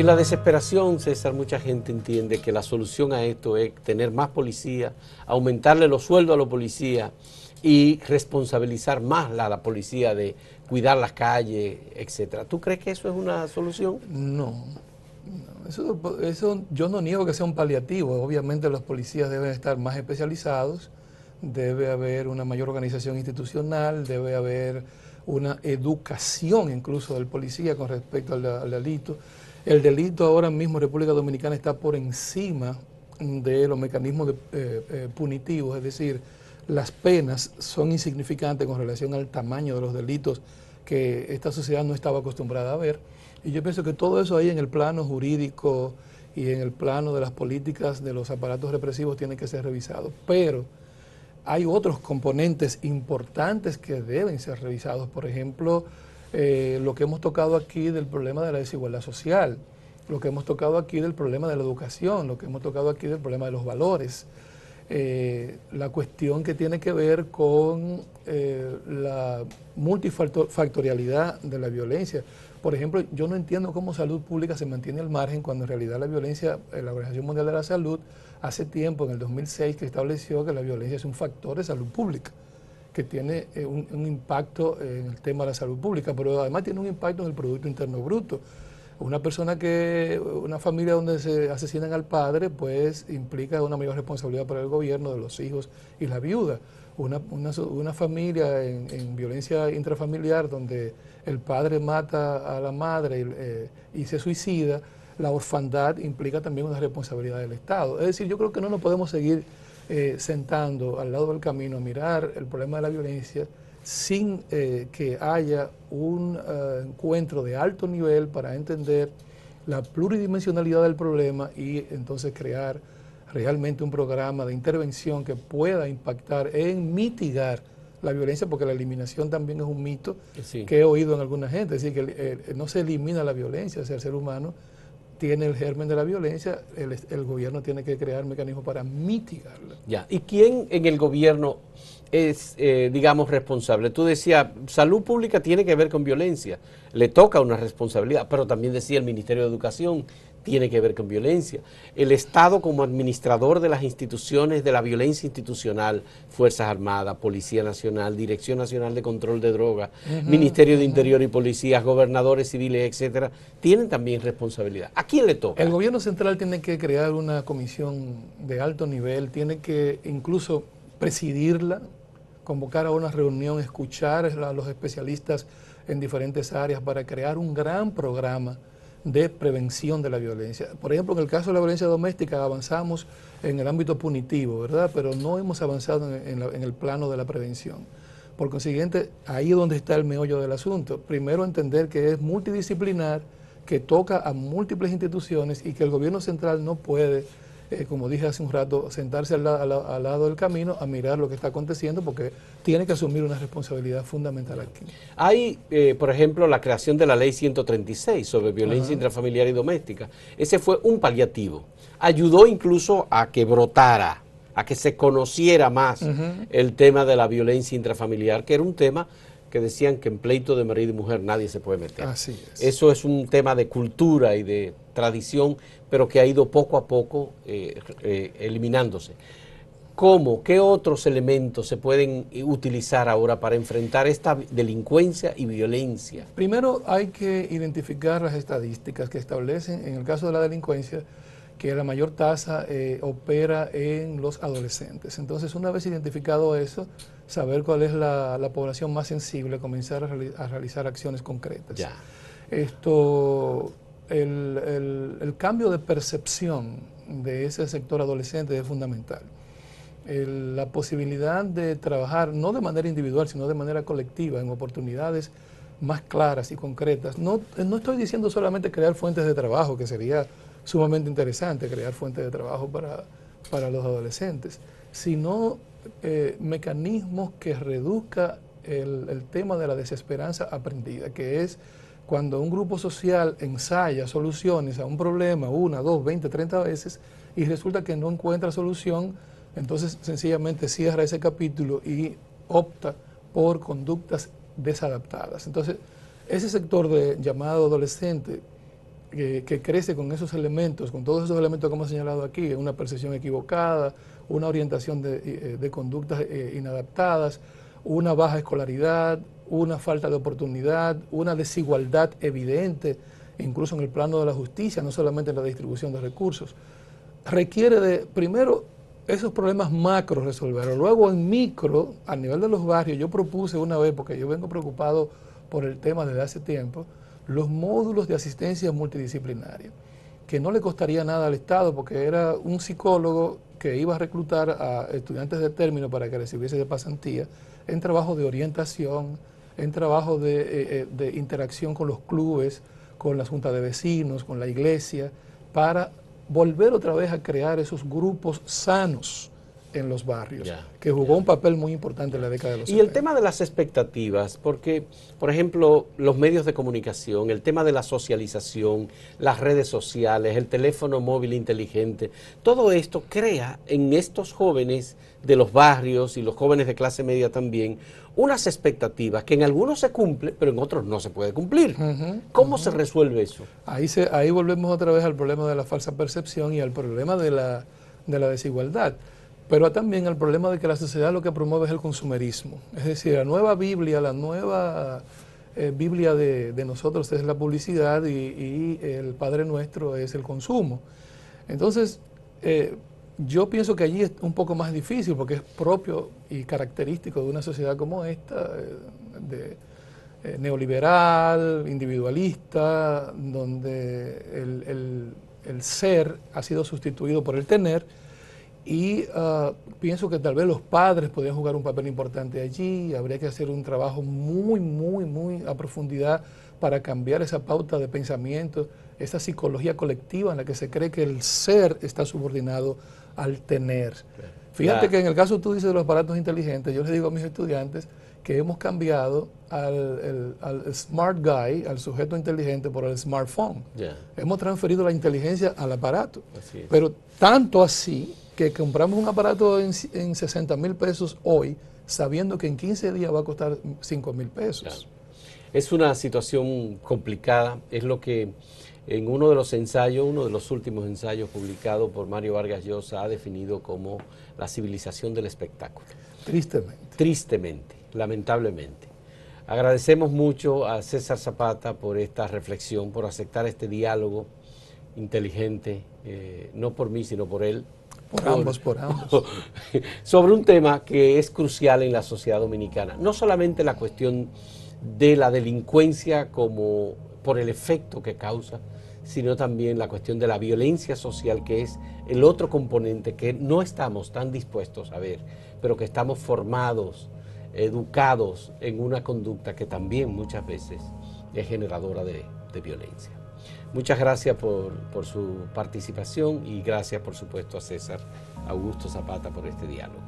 En la desesperación, César, mucha gente entiende que la solución a esto es tener más policía, aumentarle los sueldos a los policías y responsabilizar más a la policía de cuidar las calles, etcétera. ¿Tú crees que eso es una solución? No, eso yo no niego que sea un paliativo. Obviamente los policías deben estar más especializados, debe haber una mayor organización institucional, debe haber una educación incluso del policía con respecto al delito. El delito ahora mismo en República Dominicana está por encima de los mecanismos punitivos, es decir, las penas son insignificantes con relación al tamaño de los delitos que esta sociedad no estaba acostumbrada a ver. Y yo pienso que todo eso ahí en el plano jurídico y en el plano de las políticas de los aparatos represivos tiene que ser revisado. Pero hay otros componentes importantes que deben ser revisados. Por ejemplo, lo que hemos tocado aquí del problema de la desigualdad social, lo que hemos tocado aquí del problema de la educación, lo que hemos tocado aquí del problema de los valores, la cuestión que tiene que ver con la multifactorialidad de la violencia. Por ejemplo, yo no entiendo cómo salud pública se mantiene al margen cuando en realidad la violencia, la Organización Mundial de la Salud, hace tiempo, en el 2006, que estableció que la violencia es un factor de salud pública, que tiene un impacto en el tema de la salud pública, pero además tiene un impacto en el Producto Interno Bruto. Una familia donde se asesinan al padre, pues implica una mayor responsabilidad para el gobierno de los hijos y la viuda. Una familia en violencia intrafamiliar donde el padre mata a la madre y se suicida, la orfandad implica también una responsabilidad del Estado. Es decir, yo creo que no nos podemos seguir sentando al lado del camino a mirar el problema de la violencia sin que haya un encuentro de alto nivel para entender la pluridimensionalidad del problema y entonces crear realmente un programa de intervención que pueda impactar en mitigar la violencia, porque la eliminación también es un mito que he oído en alguna gente, es decir, que no se elimina la violencia, o sea, el ser humano tiene el germen de la violencia, el gobierno tiene que crear mecanismos para mitigarla. Ya. ¿Y quién en el gobierno es, digamos, responsable? Tú decías, salud pública tiene que ver con violencia, le toca una responsabilidad, pero también decía el Ministerio de Educación tiene que ver con violencia. El Estado como administrador de las instituciones de la violencia institucional, Fuerzas Armadas, Policía Nacional, Dirección Nacional de Control de Drogas, Ministerio de Interior y Policías, gobernadores civiles, etcétera, tienen también responsabilidad. ¿A quién le toca? El gobierno central tiene que crear una comisión de alto nivel, tiene que incluso presidirla, convocar a una reunión, escuchar a los especialistas en diferentes áreas para crear un gran programa de prevención de la violencia. Por ejemplo, en el caso de la violencia doméstica avanzamos en el ámbito punitivo, ¿verdad? Pero no hemos avanzado en el plano de la prevención. Por consiguiente, ahí es donde está el meollo del asunto. Primero, entender que es multidisciplinar, que toca a múltiples instituciones y que el gobierno central no puede, como dije hace un rato, sentarse al lado del camino a mirar lo que está aconteciendo, porque tiene que asumir una responsabilidad fundamental aquí. Hay, por ejemplo, la creación de la Ley 136 sobre violencia intrafamiliar y doméstica. Ese fue un paliativo. Ayudó incluso a que brotara, a que se conociera más el tema de la violencia intrafamiliar, que era un tema que decían que en pleito de marido y mujer nadie se puede meter. Así es. Eso es un tema de cultura y de tradición, pero que ha ido poco a poco eliminándose. ¿Cómo? ¿Qué otros elementos se pueden utilizar ahora para enfrentar esta delincuencia y violencia? Primero hay que identificar las estadísticas que establecen, en el caso de la delincuencia, que la mayor tasa opera en los adolescentes. Entonces, una vez identificado eso, saber cuál es la población más sensible, comenzar a realizar acciones concretas. Ya. El cambio de percepción de ese sector adolescente es fundamental. La posibilidad de trabajar, no de manera individual, sino de manera colectiva, en oportunidades más claras y concretas. No estoy diciendo solamente crear fuentes de trabajo, que sería sumamente interesante crear fuentes de trabajo para los adolescentes, sino mecanismos que reduzcan el tema de la desesperanza aprendida, que es cuando un grupo social ensaya soluciones a un problema 1, 2, 20, 30 veces y resulta que no encuentra solución, entonces sencillamente cierra ese capítulo y opta por conductas desadaptadas. Entonces, ese sector llamado adolescente que crece con esos elementos, con todos esos elementos que hemos señalado aquí, una percepción equivocada, una orientación de conductas inadaptadas, una baja escolaridad, una falta de oportunidad, una desigualdad evidente, incluso en el plano de la justicia, no solamente en la distribución de recursos. Requiere de, primero, esos problemas macro resolverlos. Luego, en micro, a nivel de los barrios, yo propuse una vez, porque yo vengo preocupado por el tema desde hace tiempo, los módulos de asistencia multidisciplinaria, que no le costaría nada al Estado, porque era un psicólogo que iba a reclutar a estudiantes de término para que recibiese de pasantía en trabajo de orientación, en trabajo de interacción con los clubes, con las juntas de vecinos, con la iglesia, para volver otra vez a crear esos grupos sanos en los barrios, que jugó un papel muy importante en la década de los 70. Y el tema de las expectativas, porque, por ejemplo, los medios de comunicación, el tema de la socialización, las redes sociales, el teléfono móvil inteligente, todo esto crea en estos jóvenes de los barrios y los jóvenes de clase media también, unas expectativas que en algunos se cumplen, pero en otros no se puede cumplir. ¿Cómo se resuelve eso? Ahí volvemos otra vez al problema de la falsa percepción y al problema de la desigualdad, pero también al problema de que la sociedad lo que promueve es el consumerismo. Es decir, la nueva Biblia de nosotros es la publicidad y el Padre Nuestro es el consumo. Entonces, yo pienso que allí es un poco más difícil porque es propio y característico de una sociedad como esta, neoliberal, individualista, donde el ser ha sido sustituido por el tener, y pienso que tal vez los padres podrían jugar un papel importante allí. Habría que hacer un trabajo muy a profundidad para cambiar esa pauta de pensamiento, esa psicología colectiva en la que se cree que el ser está subordinado al tener. Fíjate que en el caso tú dices de los aparatos inteligentes, yo les digo a mis estudiantes que hemos cambiado al smart guy, al sujeto inteligente, por el smartphone. Hemos transferido la inteligencia al aparato. Pero tanto así que compramos un aparato en 60,000 pesos hoy, sabiendo que en 15 días va a costar 5,000 pesos. Es una situación complicada, es lo que en uno de los ensayos, uno de los últimos ensayos publicados por Mario Vargas Llosa, ha definido como la civilización del espectáculo. Tristemente, lamentablemente. Agradecemos mucho a César Zapata por esta reflexión, por aceptar este diálogo inteligente, no por mí, sino por él. Por ambos. Sobre un tema que es crucial en la sociedad dominicana. No solamente la cuestión de la delincuencia como por el efecto que causa, sino también la cuestión de la violencia social, que es el otro componente que no estamos tan dispuestos a ver, pero que estamos formados, educados en una conducta que también muchas veces es generadora de violencia. Muchas gracias por su participación y gracias, por supuesto, a César Augusto Zapata por este diálogo.